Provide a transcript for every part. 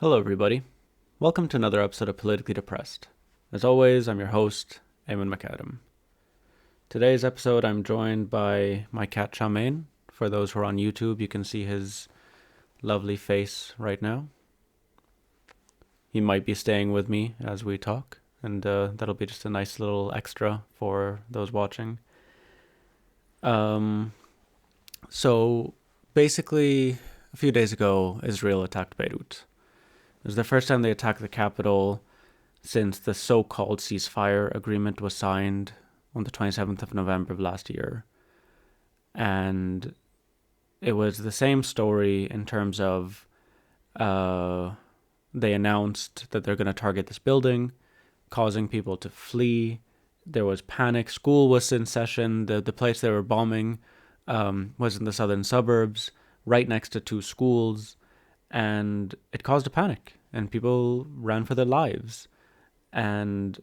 Hello, everybody. Welcome to another episode of Politically Depressed. As always, I'm your host, Ayman Makarem. Today's episode, I'm joined by my cat, Charmaine. For those who are on YouTube, you can see his lovely face right now. He might be staying with me as we talk, and that'll be just a nice little extra for those watching. So, basically, a few days ago, Israel attacked Beirut. It was the first time they attacked the capital since the so-called ceasefire agreement was signed on the 27th of November of last year. And it was the same story in terms of they announced that they're going to target this building, causing people to flee. There was panic. School was in session. The place they were bombing was in the southern suburbs, right next to two schools. And it caused a panic, and people ran for their lives. And,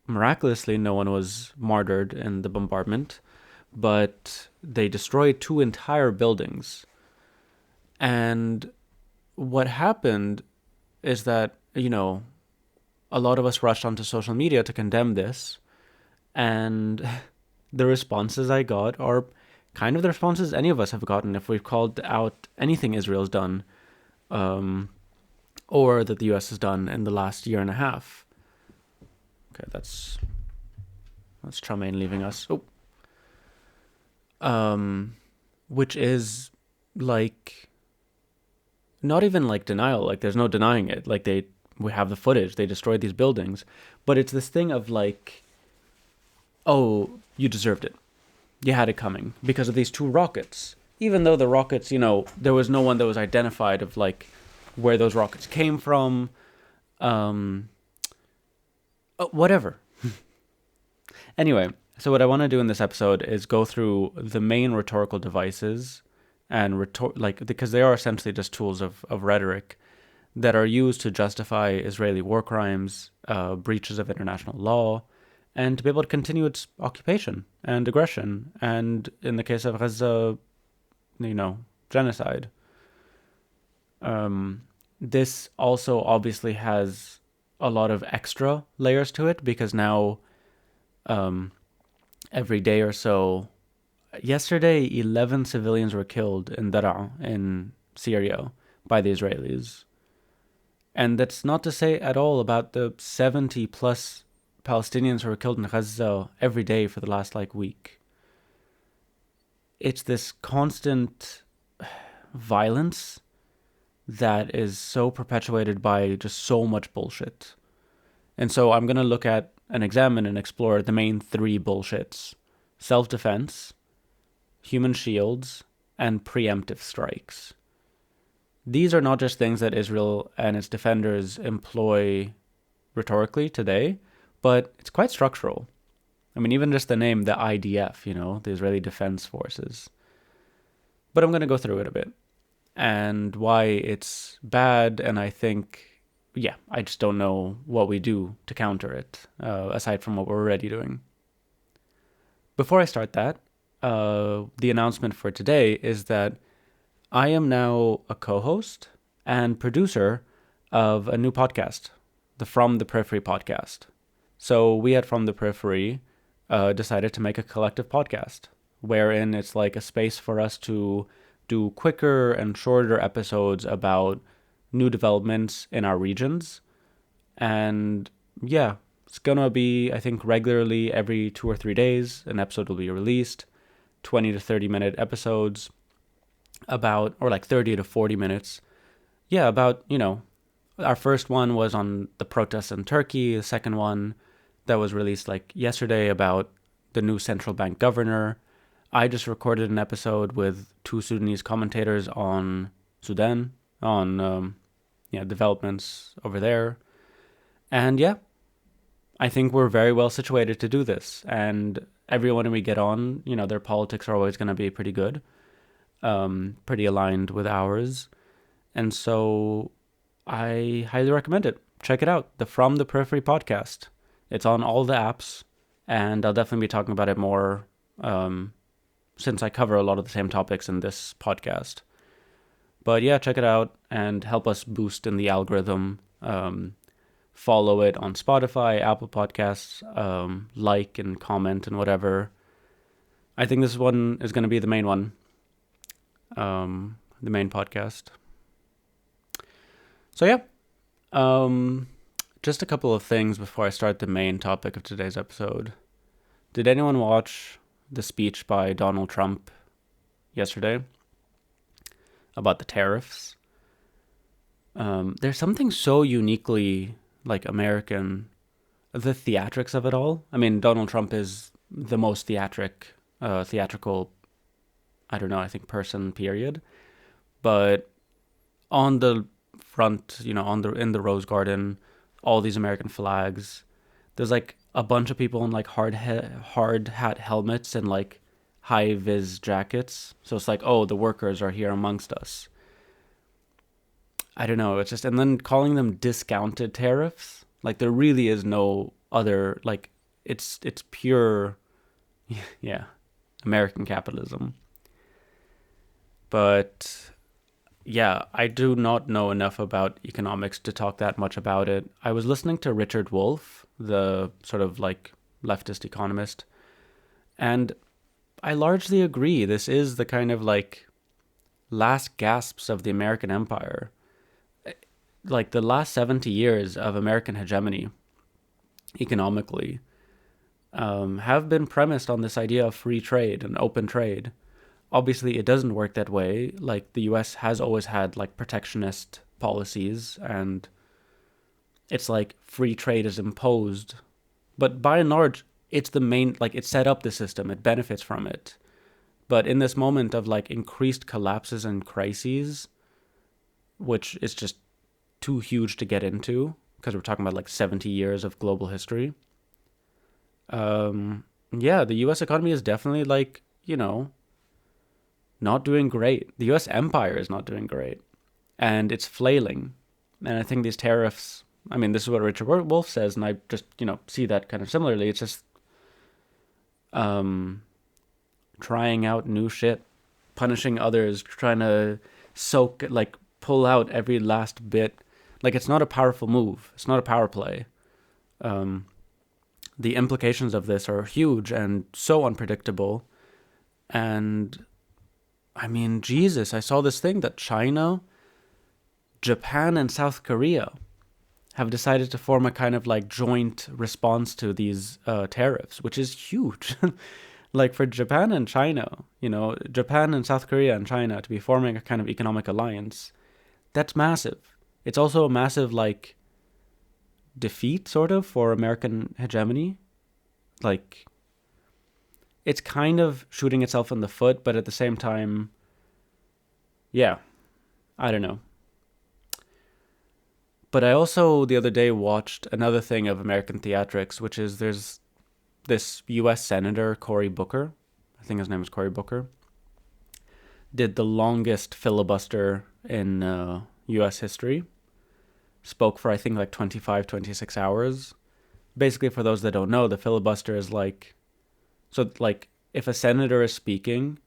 miraculously, no one was martyred in the bombardment, but they destroyed two entire buildings. And what happened is that, a lot of us rushed onto social media to condemn this, and the responses I got are kind of the responses any of us have gotten if we've called out anything Israel's done, or that the U.S. has done in the last year and a half. Okay, that's Tremaine leaving us. Which is not even denial. There's no denying it. We have the footage. They destroyed these buildings, but it's this thing of oh, you deserved it. You had it coming because of these two rockets. Even though the rockets, there was no one that was identified of where those rockets came from. Whatever. Anyway, so what I want to do in this episode is go through the main rhetorical devices and because they are essentially just tools of rhetoric that are used to justify Israeli war crimes, breaches of international law, and to be able to continue its occupation and aggression, and in the case of Gaza, genocide. This also obviously has a lot of extra layers to it because now, every day or so, yesterday 11 civilians were killed in Daraa in Syria by the Israelis. And that's not to say at all about the 70 plus Palestinians who were killed in Gaza every day for the last week. It's this constant violence that is so perpetuated by just so much bullshit. And so I'm going to look at and examine and explore the main three bullshits: self-defense, human shields, and preemptive strikes. These are not just things that Israel and its defenders employ rhetorically today, but it's quite structural. I mean, even just the name, the IDF, the Israeli Defense Forces. But I'm going to go through it a bit and why it's bad. And I think, I just don't know what we do to counter it, aside from what we're already doing. Before I start that, the announcement for today is that I am now a co-host and producer of a new podcast, the From the Periphery podcast. So we at From the Periphery decided to make a collective podcast wherein it's a space for us to do quicker and shorter episodes about new developments in our regions. And it's going to be, I think, regularly every 2 or 3 days, an episode will be released, 20 to 30 minute episodes about, or 30 to 40 minutes. About, our first one was on the protests in Turkey. The second one that was released yesterday about the new central bank governor. I just recorded an episode with 2 Sudanese commentators on Sudan, on developments over there. And I think we're very well situated to do this. And everyone we get on, their politics are always going to be pretty good, pretty aligned with ours. And so I highly recommend it. Check it out, the From the Periphery podcast. It's on all the apps, and I'll definitely be talking about it more since I cover a lot of the same topics in this podcast. But check it out. and help us boost in the algorithm. Follow it on Spotify, Apple Podcasts, like and comment and whatever. I think this one is going to be the main one, the main podcast. So yeah, just a couple of things before I start the main topic of today's episode. Did anyone watch the speech by Donald Trump yesterday about the tariffs? There's something so uniquely like American, the theatrics of it all. I mean, Donald Trump is the most theatrical, I don't know, I think person, period. But on the front, in the Rose Garden, all these American flags. There's like a bunch of people in like hard hat helmets and like high vis jackets. So it's like, oh, the workers are here amongst us. I don't know. It's just, and then calling them discounted tariffs. Like there really is no other, like it's pure, yeah, American capitalism. But yeah, I do not know enough about economics to talk that much about it. I was listening to Richard Wolff, the sort of like leftist economist, and I largely agree. This is the kind of like last gasps of the American empire. Like the last 70 years of American hegemony economically have been premised on this idea of free trade and open trade. Obviously, it doesn't work that way. Like the US has always had like protectionist policies, and it's like free trade is imposed. But by and large, it's the main, like it set up the system, it benefits from it. But in this moment of like increased collapses and crises, which is just too huge to get into because we're talking about like 70 years of global history. Yeah, the US economy is definitely like, not doing great. The US empire is not doing great, and it's flailing. And I think these tariffs, I mean, this is what Richard Wolff says, and I just, see that kind of similarly. It's just trying out new shit, punishing others, trying to pull out every last bit. Like, it's not a powerful move. It's not a power play. The implications of this are huge and so unpredictable. And, I mean, Jesus, I saw this thing that China, Japan, and South Korea have decided to form a kind of like joint response to these tariffs, which is huge. Like for Japan and China, Japan and South Korea and China to be forming a kind of economic alliance, that's massive. It's also a massive, like, defeat, sort of, for American hegemony. Like, it's kind of shooting itself in the foot, but at the same time, yeah, I don't know. But I also, the other day, watched another thing of American theatrics, which is there's this U.S. Senator, Cory Booker, I think his name is Cory Booker, did the longest filibuster in U.S. history. Spoke for, I think, like 25, 26 hours. Basically, for those that don't know, the filibuster is like... So, like, if a senator is speaking,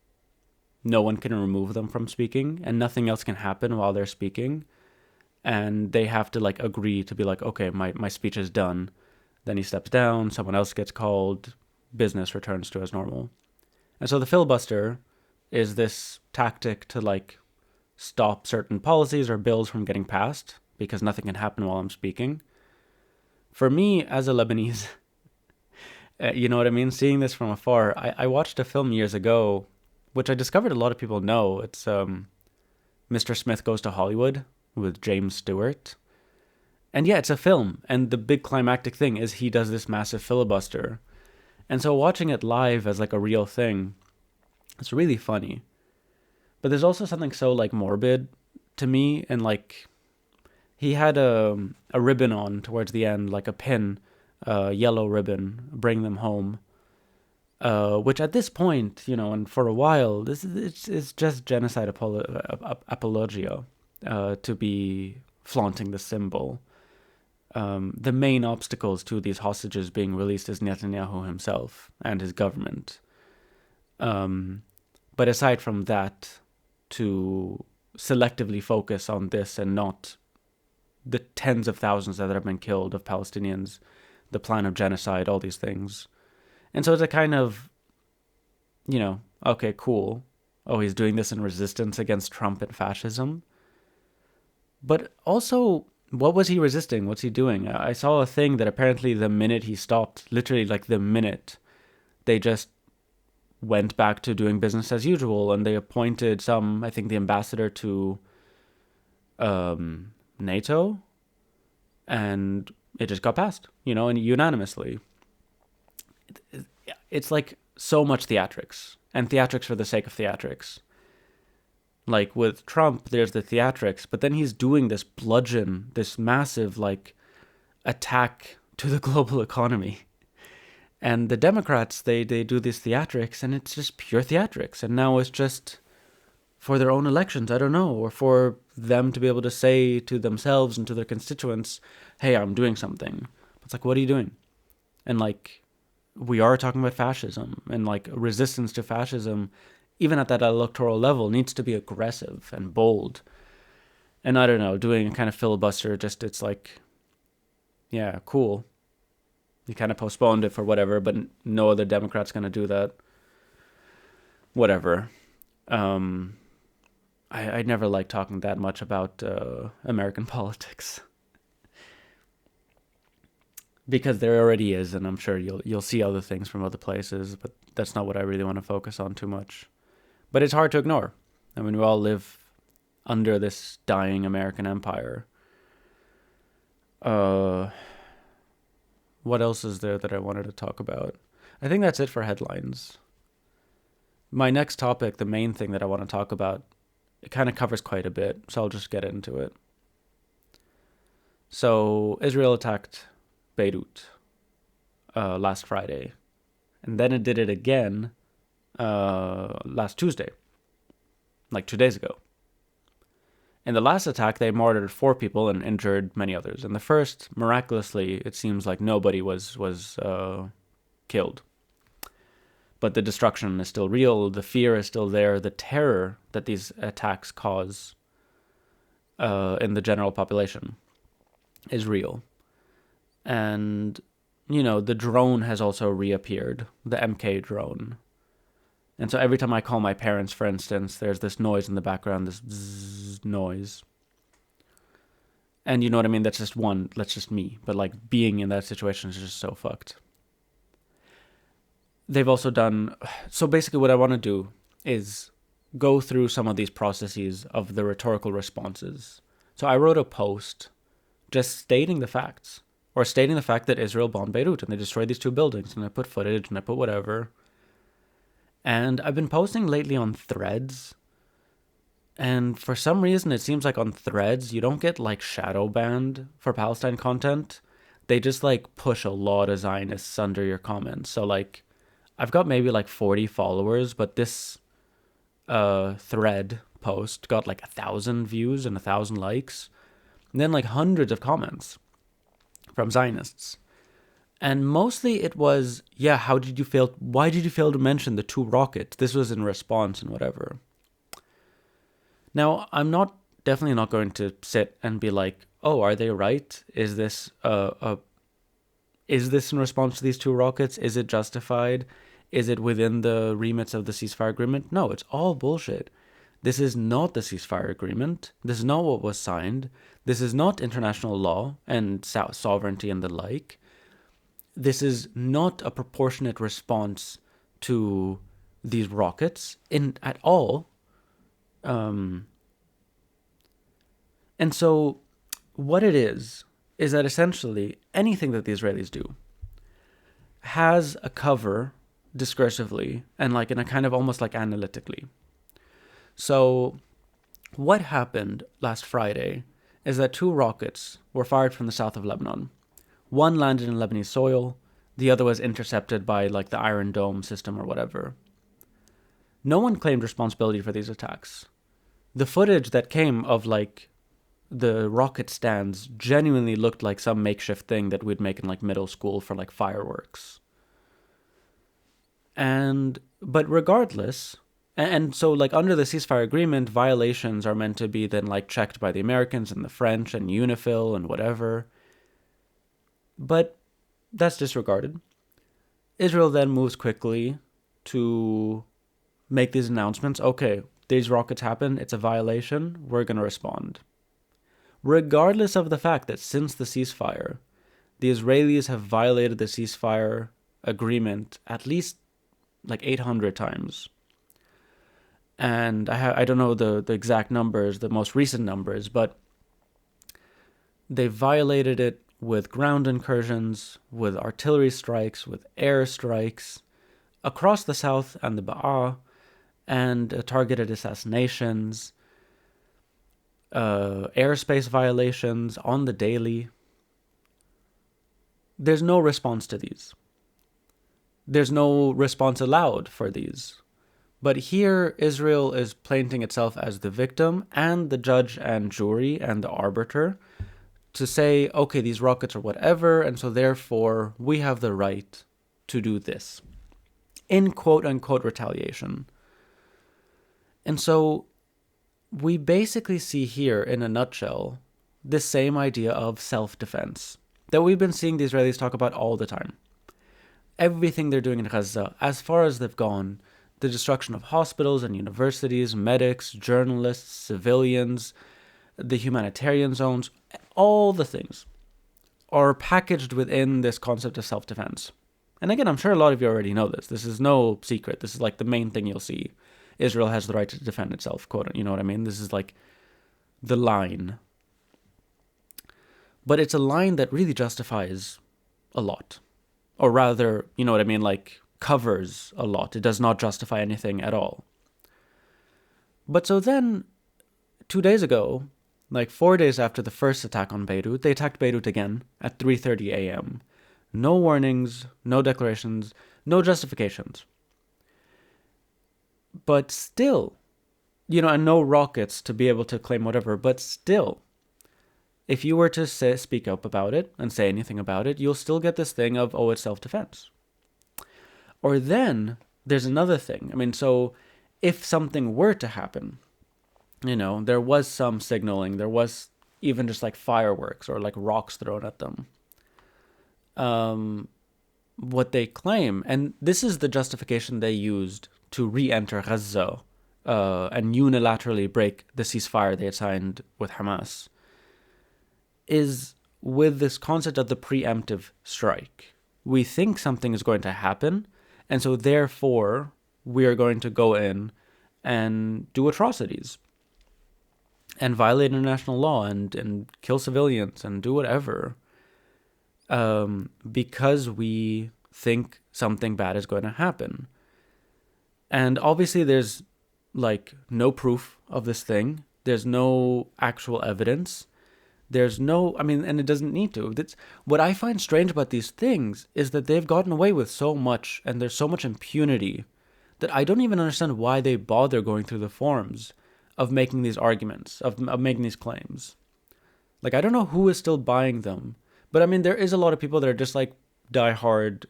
no one can remove them from speaking, and nothing else can happen while they're speaking. And they have to, like, agree to be like, okay, my speech is done. Then he steps down, someone else gets called, business returns to as normal. And so the filibuster is this tactic to, like, stop certain policies or bills from getting passed, because nothing can happen while I'm speaking. For me, as a Lebanese, you know what I mean? Seeing this from afar, I watched a film years ago, which I discovered a lot of people know. It's Mr. Smith Goes to Hollywood with James Stewart. And yeah, it's a film. And the big climactic thing is he does this massive filibuster. And so watching it live as like a real thing, it's really funny. But there's also something so like morbid to me, and like he had a ribbon on towards the end, like a pin, yellow ribbon, bring them home. Which at this point, and for a while, it's just genocide apologia to be flaunting the symbol. The main obstacles to these hostages being released is Netanyahu himself and his government. But aside from that, to selectively focus on this and not the tens of thousands that have been killed of Palestinians, the plan of genocide, all these things. And so it's a kind of, okay, cool. Oh, he's doing this in resistance against Trump and fascism. But also, what was he resisting? What's he doing? I saw a thing that apparently the minute he stopped, literally like the minute, they just went back to doing business as usual, and they appointed I think the ambassador to NATO, and it just got passed, and unanimously. It's like so much theatrics, and theatrics for the sake of theatrics. Like with Trump, there's the theatrics, but then he's doing this massive attack to the global economy. And the Democrats, they do these theatrics, and it's just pure theatrics. And now it's just for their own elections, I don't know, or for them to be able to say to themselves and to their constituents, hey, I'm doing something. It's like, what are you doing? And we are talking about fascism, and resistance to fascism, even at that electoral level, needs to be aggressive and bold. And I don't know, doing a kind of filibuster, it's yeah, cool. You kind of postponed it for whatever, but no other Democrat's going to do that. Whatever. I never liked talking that much about American politics. Because there already is, and I'm sure you'll see other things from other places, but that's not what I really want to focus on too much. But it's hard to ignore. I mean, we all live under this dying American empire. What else is there that I wanted to talk about? I think that's it for headlines. My next topic, the main thing that I want to talk about, it kind of covers quite a bit, so I'll just get into it. So, Israel attacked Beirut last Friday, and then it did it again last Tuesday, 2 days ago. In the last attack, they martyred 4 people and injured many others. In the first, miraculously, it seems like nobody was killed. But the destruction is still real. The fear is still there. The terror that these attacks cause in the general population is real. And, the drone has also reappeared, the MK drone. And so every time I call my parents, for instance, there's this noise in the background, this bzzz noise. And you know what I mean? That's just me. But being in that situation is just so fucked. They've also done, so basically what I want to do is go through some of these processes of the rhetorical responses. So I wrote a post just stating the facts, or stating the fact that Israel bombed Beirut and they destroyed these 2 buildings, and I put footage and I put whatever. And I've been posting lately on Threads, and for some reason it seems like on Threads you don't get shadow banned for Palestine content. They just push a lot of Zionists under your comments. So I've got maybe 40 followers, but this thread post got 1,000 views and 1,000 likes, and then hundreds of comments from Zionists. And mostly it was, yeah, why did you fail to mention the 2 rockets? This was in response and whatever. Now, I'm definitely not going to sit and be like, oh, are they right? Is this in response to these 2 rockets? Is it justified? Is it within the remits of the ceasefire agreement? No, it's all bullshit. This is not the ceasefire agreement. This is not what was signed. This is not international law and sovereignty and the like. This is not a proportionate response to these rockets at all. And so what it is that essentially anything that the Israelis do has a cover discursively and in a kind of almost analytically. So what happened last Friday is that 2 rockets were fired from the south of Lebanon. One landed in Lebanese soil, the other was intercepted by the Iron Dome system or whatever. No one claimed responsibility for these attacks. The footage that came of the rocket stands genuinely looked like some makeshift thing that we'd make in middle school for fireworks. But regardless, And so, like, under the ceasefire agreement, violations are meant to be then, like, checked by the Americans and the French and UNIFIL and whatever. But that's disregarded. Israel then moves quickly to make these announcements. Okay, these rockets happen. It's a violation. We're going to respond. Regardless of the fact that since the ceasefire, the Israelis have violated the ceasefire agreement at least like 800 times. And I don't know the exact numbers, the most recent numbers, but they violated it with ground incursions, with artillery strikes, with air strikes across the south and the Ba'a, and targeted assassinations, airspace violations on the daily. There's no response to these. There's no response allowed for these. But here, Israel is painting itself as the victim and the judge and jury and the arbiter to say, okay, these rockets are whatever, and so therefore we have the right to do this in quote-unquote retaliation. And so we basically see here, in a nutshell, the same idea of self-defense that we've been seeing the Israelis talk about all the time. Everything they're doing in Gaza, as far as they've gone, the destruction of hospitals and universities, medics, journalists, civilians, the humanitarian zones, all the things are packaged within this concept of self-defense. And again, I'm sure a lot of you already know this. This is no secret. This is like the main thing you'll see. Israel has the right to defend itself, quote, you know what I mean? This is like the line. But it's a line that really justifies a lot. Or rather, you know what I mean, like covers a lot. It does not justify anything at all. But so then, 2 days ago, like 4 days after the first attack on Beirut, they attacked Beirut again at 3:30 a.m. No warnings, no declarations, no justifications. But still, and no rockets to be able to claim whatever, but still, if you were to speak up about it and say anything about it, you'll still get this thing of, oh, it's self-defense. Or then there's another thing. I mean, so if something were to happen, there was some signaling, there was even just like fireworks or like rocks thrown at them. What they claim, and this is the justification they used to re-enter Gaza and unilaterally break the ceasefire they had signed with Hamas, is with this concept of the preemptive strike. We think something is going to happen, and so therefore we are going to go in and do atrocities and violate international law and kill civilians and do whatever, because we think something bad is going to happen. And obviously there's like no proof of this thing. There's no actual evidence. There's no, and it doesn't need to. What I find strange about these things is that they've gotten away with so much, and there's so much impunity, that I don't even understand why they bother going through the forms of making these arguments, of making these claims. Like, I don't know who is still buying them, but there is a lot of people that are just like diehard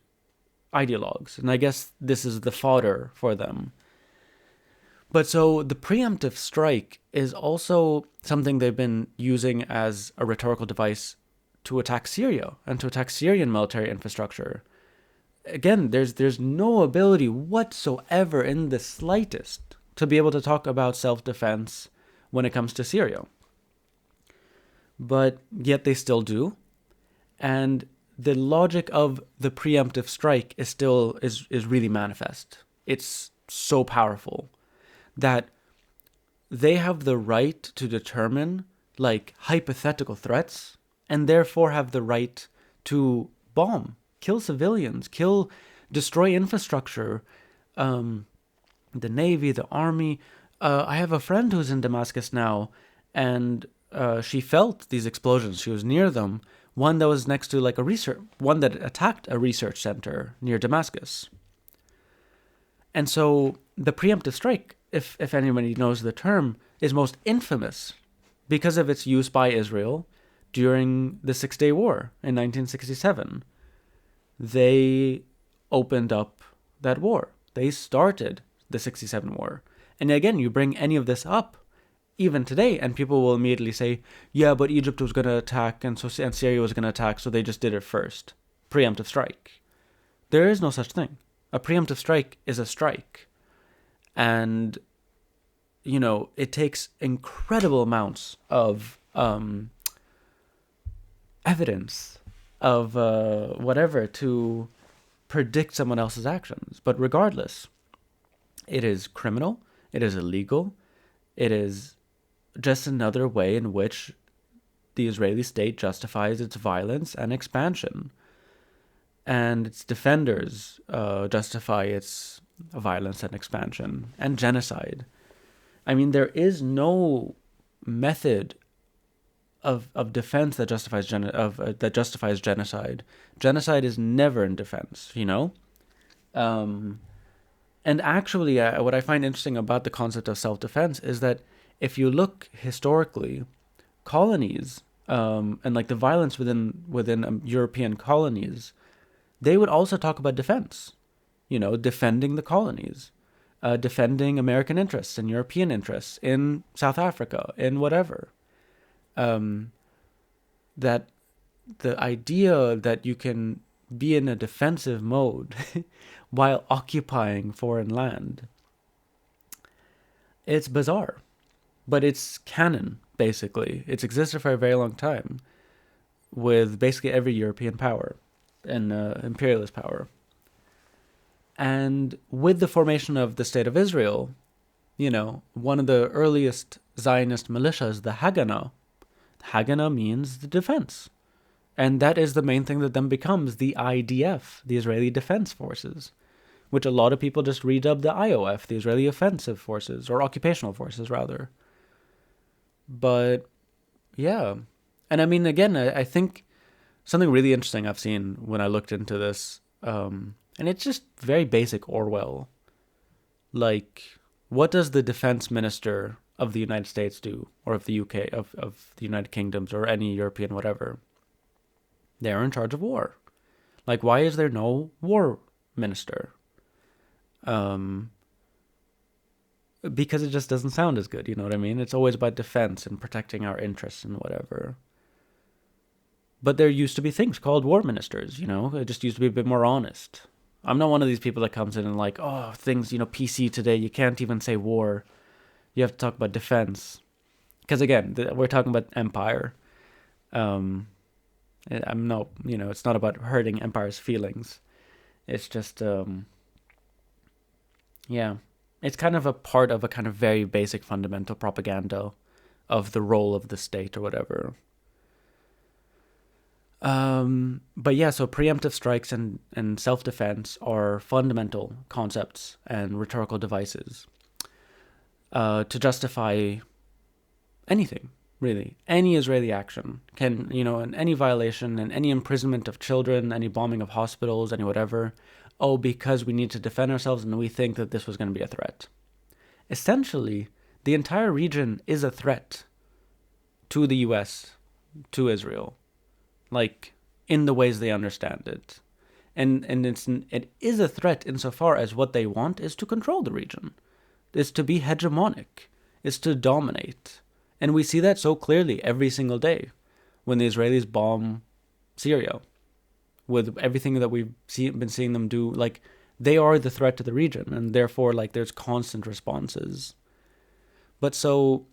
ideologues, and I guess this is the fodder for them. But so the preemptive strike is also something they've been using as a rhetorical device to attack Syria and to attack Syrian military infrastructure. Again, there's no ability whatsoever in the slightest to be able to talk about self-defense when it comes to Syria. But yet they still do. And the logic of the preemptive strike is really manifest. It's so powerful that they have the right to determine like hypothetical threats, and therefore have the right to bomb, kill civilians, destroy infrastructure, the Navy, the Army. I have a friend who's in Damascus now, and she felt these explosions. She was near them. One that was next to like one that attacked a research center near Damascus. And so the preemptive strike, if anybody knows the term, is most infamous because of its use by Israel during the Six-Day War in 1967. They opened up that war. They started the 67 war. And again, you bring any of this up, even today, and people will immediately say, yeah, but Egypt was going to attack, and Syria was going to attack, so they just did it first. Preemptive strike. There is no such thing. A preemptive strike is a strike. And, it takes incredible amounts of evidence of whatever to predict someone else's actions. But regardless, it is criminal, it is illegal, it is just another way in which the Israeli state justifies its violence and expansion. And its defenders justify its violence and expansion and genocide. I mean, there is no method of defense that justifies genocide. Genocide is never in defense, And actually, what I find interesting about the concept of self-defense is that if you look historically, colonies and like the violence within European colonies, they would also talk about defense, defending the colonies, defending American interests and European interests in South Africa, in whatever. That the idea that you can be in a defensive mode while occupying foreign land, it's bizarre, but it's canon, basically. It's existed for a very long time with basically every European power and imperialist power. And with the formation of the State of Israel, one of the earliest Zionist militias, the Haganah. Haganah means the defense. And that is the main thing that then becomes the IDF, the Israeli Defense Forces, which a lot of people just redub the IOF, the Israeli Offensive Forces, or Occupational Forces, rather. But, yeah. And I mean, again, I think something really interesting I've seen when I looked into this, and it's just very basic Orwell. Like, what does the defense minister of the United States do, or of the UK, of the United Kingdoms, or any European whatever? They're in charge of war. Like, why is there no war minister? Because it just doesn't sound as good, you know what I mean? It's always about defense and protecting our interests and whatever. But there used to be things called war ministers, It just used to be a bit more honest. I'm not one of these people that comes in and like, oh, things, PC today, you can't even say war. You have to talk about defense. Because again, we're talking about empire. I'm not, it's not about hurting empire's feelings. It's just, yeah. It's kind of a part of a kind of very basic fundamental propaganda of the role of the state or whatever. But yeah, so preemptive strikes and self-defense are fundamental concepts and rhetorical devices to justify anything, really. Any Israeli action can, and any violation and any imprisonment of children, any bombing of hospitals, any whatever. Oh, because we need to defend ourselves and we think that this was going to be a threat. Essentially, the entire region is a threat to the US, to Israel. Like, in the ways they understand it. And it is a threat insofar as what they want is to control the region, is to be hegemonic, is to dominate. And we see that so clearly every single day when the Israelis bomb Syria, with everything that we've been seeing them do. Like, they are the threat to the region, and therefore, like, there's constant responses. But so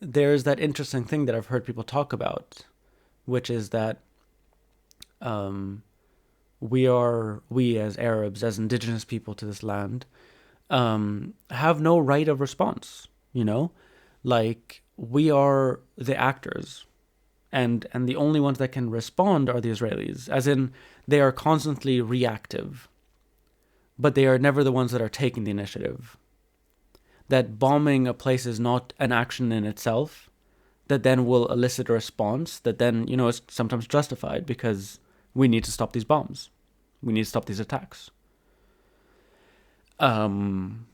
there's that interesting thing that I've heard people talk about, which is that we as Arabs, as indigenous people to this land, have no right of response, Like, we are the actors, and the only ones that can respond are the Israelis, as in they are constantly reactive, but they are never the ones that are taking the initiative. That bombing a place is not an action in itself, that then will elicit a response that then, is sometimes justified because we need to stop these bombs. We need to stop these attacks. And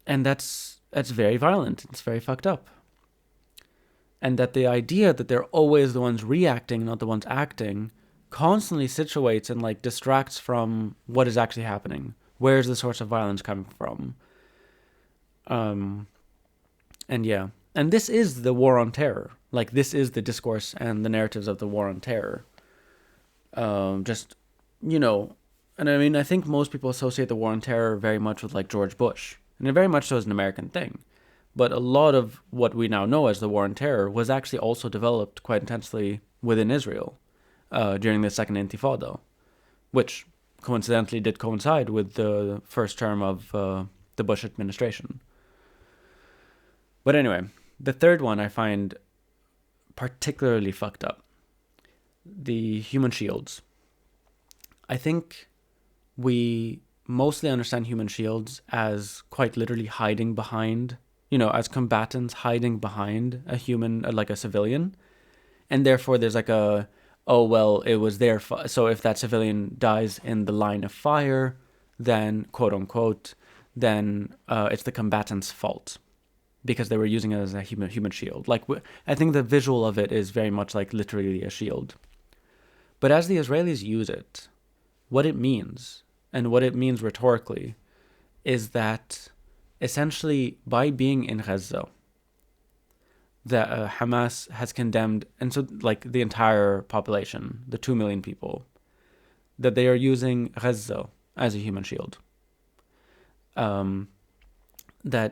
that's very violent. It's very fucked up. And that the idea that they're always the ones reacting, not the ones acting, constantly situates and like distracts from what is actually happening. Where is the source of violence coming from? Um, and yeah, and this is the war on terror. Like, this is the discourse and the narratives of the war on terror. Just, you know, and I mean, I think most people associate the war on terror very much with like George Bush, and it very much so is an American thing. But a lot of what we now know as the war on terror was actually also developed quite intensely within Israel during the Second Intifada, which coincidentally did coincide with the first term of the Bush administration. But anyway, the third one I find particularly fucked up: the human shields. I think we mostly understand human shields as quite literally hiding behind, as combatants hiding behind a human, like a civilian. And therefore there's like oh, well, it was their so if that civilian dies in the line of fire, then, quote unquote, then it's the combatant's fault because they were using it as a human shield. Like, I think the visual of it is very much like literally a shield. But as the Israelis use it, what it means, and what it means rhetorically, is that essentially by being in Gaza, that Hamas has condemned, and so like the entire population, the 2 million people, that they are using Gaza as a human shield. That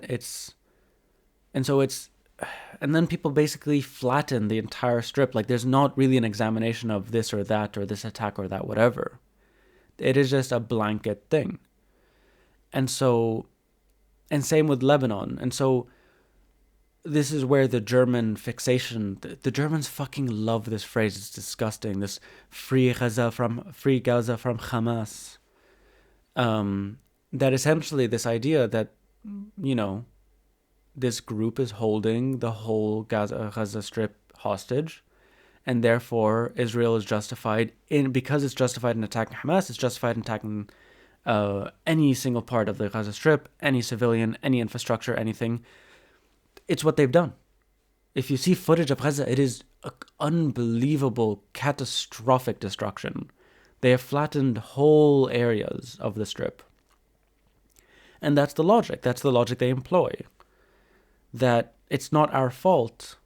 it's, and so it's, and then people basically flatten the entire strip. Like, there's not really an examination of this or that or this attack or that whatever. It is just a blanket thing. And so, and same with Lebanon. And so this is where the German fixation, the Germans fucking love this phrase. It's disgusting. This free Gaza from Hamas. That essentially this idea that, this group is holding the whole Gaza Strip hostage, and therefore Israel is justified because it's justified in attacking Hamas, it's justified in attacking any single part of the Gaza Strip, any civilian, any infrastructure, anything. It's what they've done. If you see footage of Gaza, it is unbelievable, catastrophic destruction. They have flattened whole areas of the Strip. And that's the logic. That's the logic they employ. That it's not our fault.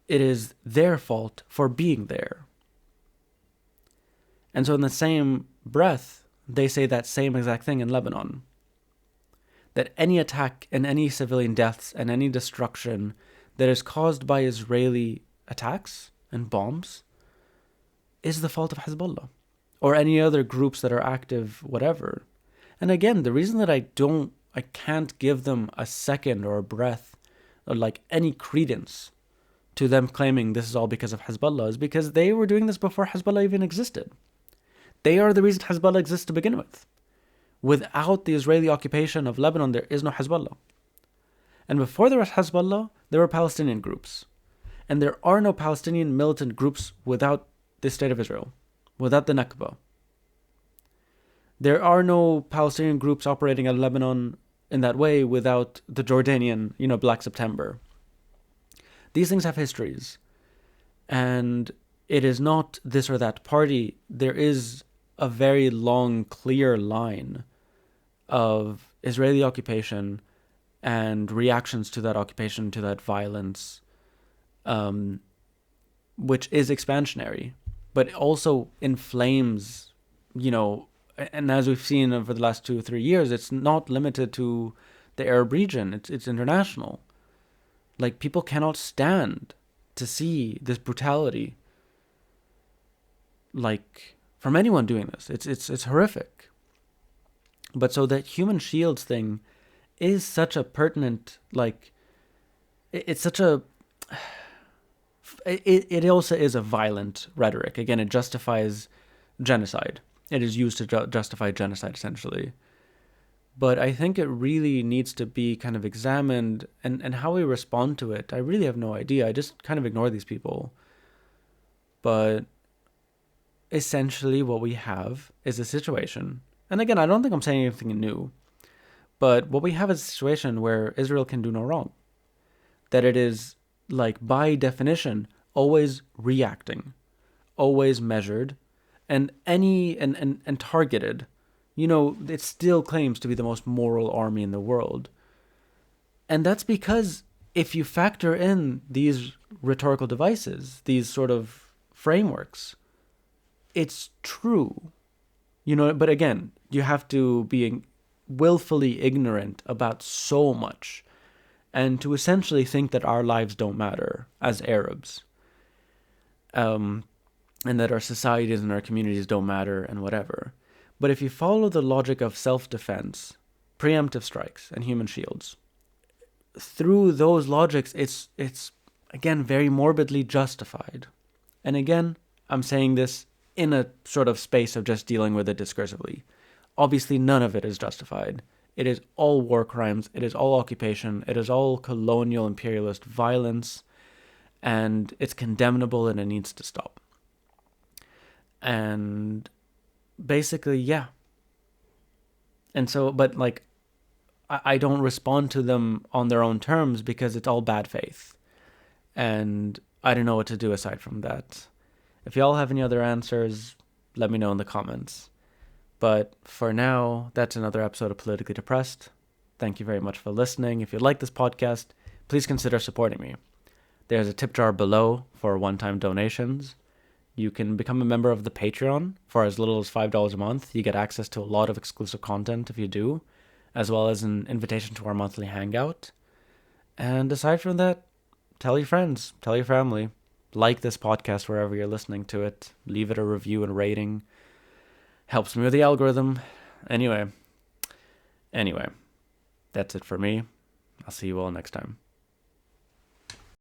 It is their fault for being there. And so in the same breath, they say that same exact thing in Lebanon. That any attack and any civilian deaths and any destruction that is caused by Israeli attacks and bombs is the fault of Hezbollah or any other groups that are active, whatever. And again, the reason that I can't give them a second or a breath or like any credence to them claiming this is all because of Hezbollah is because they were doing this before Hezbollah even existed. They are the reason Hezbollah exists to begin with. Without the Israeli occupation of Lebanon, there is no Hezbollah. And before there was Hezbollah, there were Palestinian groups. And there are no Palestinian militant groups without the State of Israel, without the Nakba. There are no Palestinian groups operating in Lebanon in that way without the Jordanian, Black September. These things have histories. And it is not this or that party. There is a very long, clear line of Israeli occupation and reactions to that occupation, to that violence, which is expansionary, but also inflames, and as we've seen over the last 2 or 3 years, it's not limited to the Arab region. It's international. Like, people cannot stand to see this brutality, like, from anyone doing this. It's horrific. But so that human shields thing is such a pertinent, like, it's such a, it also is a violent rhetoric. Again, it justifies genocide. It is used to justify genocide, essentially. But I think it really needs to be kind of examined, and how we respond to it, I really have no idea. I just kind of ignore these people. But essentially what we have is a situation, and again, I don't think I'm saying anything new, but what we have is a situation where Israel can do no wrong. That it is, like, by definition, always reacting, always measured, and targeted. It still claims to be the most moral army in the world. And that's because if you factor in these rhetorical devices, these sort of frameworks, it's true. But again, you have to be willfully ignorant about so much and to essentially think that our lives don't matter as Arabs, and that our societies and our communities don't matter and whatever. But if you follow the logic of self-defense, preemptive strikes, and human shields, through those logics, it's again very morbidly justified. And again, I'm saying this in a sort of space of just dealing with it discursively. Obviously, none of it is justified. It is all war crimes. It is all occupation. It is all colonial imperialist violence. And it's condemnable and it needs to stop. And basically, yeah. And so, but like, I don't respond to them on their own terms because it's all bad faith. And I don't know what to do aside from that. If y'all have any other answers, let me know in the comments. But for now, that's another episode of Politically Depressed. Thank you very much for listening. If you like this podcast, please consider supporting me. There's a tip jar below for one-time donations. You can become a member of the Patreon for as little as $5 a month. You get access to a lot of exclusive content if you do, as well as an invitation to our monthly hangout. And aside from that, tell your friends, tell your family, like this podcast wherever you're listening to it, leave it a review and rating. Helps me with the algorithm. Anyway, that's it for me. I'll see you all next time.